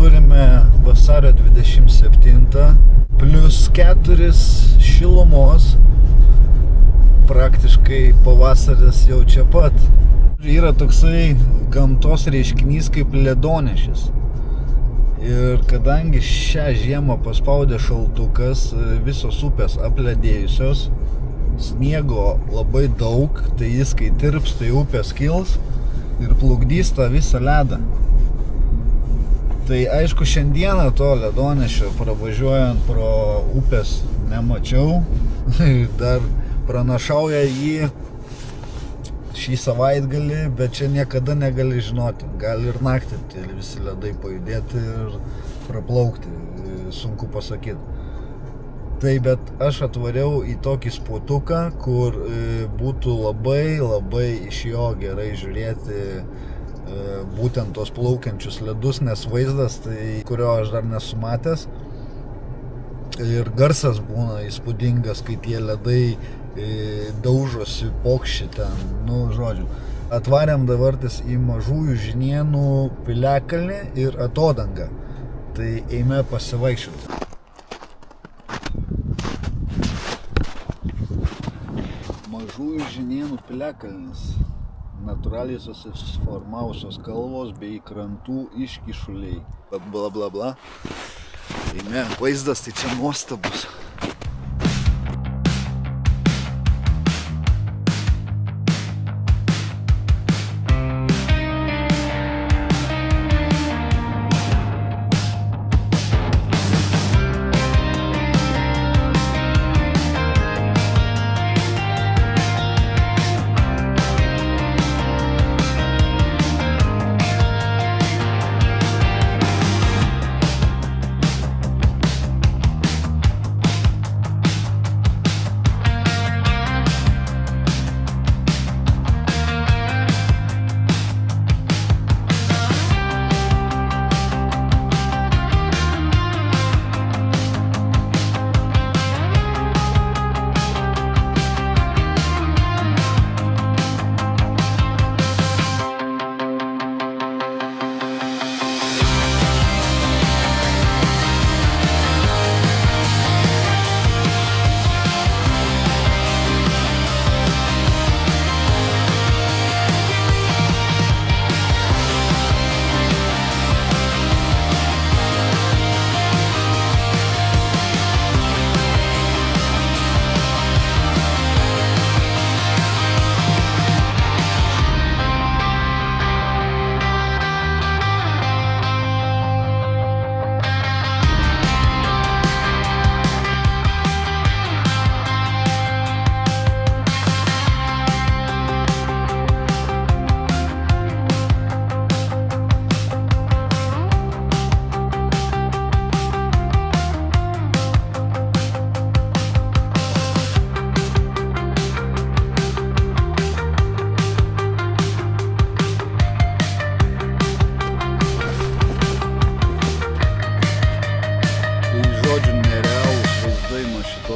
turime vasario 27, plius 4 šilumos, praktiškai pavasaris jau čia pat. Yra toksai gamtos reiškinys kaip ledonešis. Ir kadangi šią žiemą paspaudė šaltukas, visos upės apledėjusios, sniego labai daug, tai jis kai tirps, tai upės kils ir plukdys tą visą ledą. Tai aišku, šiandieną to ledonešio pravažiuojant pro upės nemačiau, dar pranašauja jį šį savaitgalį, bet čia niekada negali žinoti. Gali ir naktį visi ledai pajudėti ir praplaukti, sunku pasakyti. Tai bet aš atvariau į tokį spotuką, kur būtų labai iš jo gerai žiūrėti būtent tos plaukiančius ledus, nes vaizdas, tai, kurio aš dar nesu matęs. Ir garsas būna įspūdingas, kai tie ledai daužosi, pokši ten, žodžiu. Atvarėm dabartis į Mažųjų Žinienų piliakalnį ir atodangą. Tai eime pasivaikščioti. Mažųjų Žinienų piliakalnis. Natūraliai susiformavusios kalvos bei krantų iškyšuliai. Bla bla bla. Eime, vaizdas tai čia nuostabus.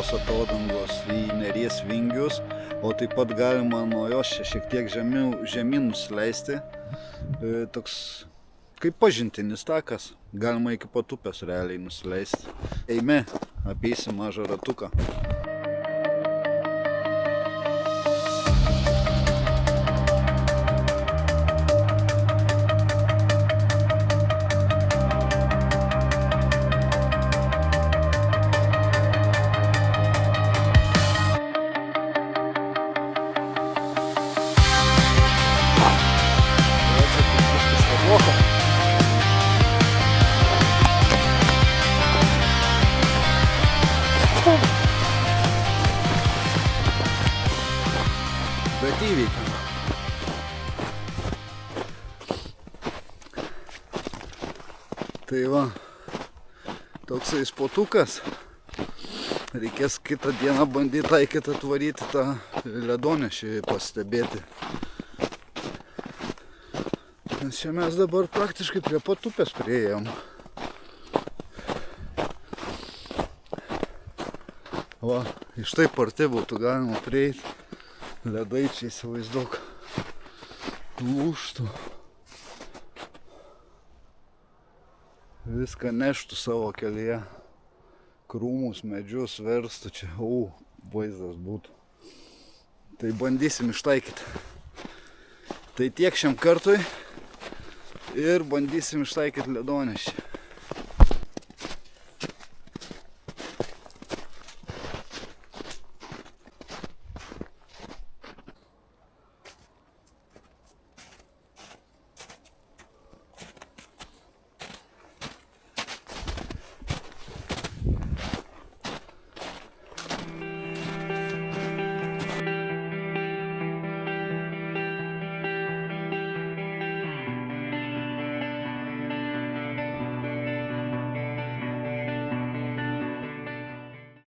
Atodangos į Neries vingius, o taip pat galima nuo jos šiek tiek žemyn nusileisti. Toks kaip pažintinis takas, galima iki pat upės realiai nusileisti. Eime, apeisim mažą ratuką. Bet įveikiam. Tai va, toksai spotukas. Reikės kitą dieną bandyti taikyti atvaryti tą ledonešį pastebėti. Nes čia mes dabar praktiškai prie pat upės priėjom. Va, iš taip arti būtų galima prieiti. Ledai čia įsivaizduok lūžtų. viską neštų savo kelyje. Krūmus, medžius verstų čia, vaizdas būtų. Tai bandysim ištaikyti. Tai tiek šiam kartui ir bandysim ištaikyti ledonešį.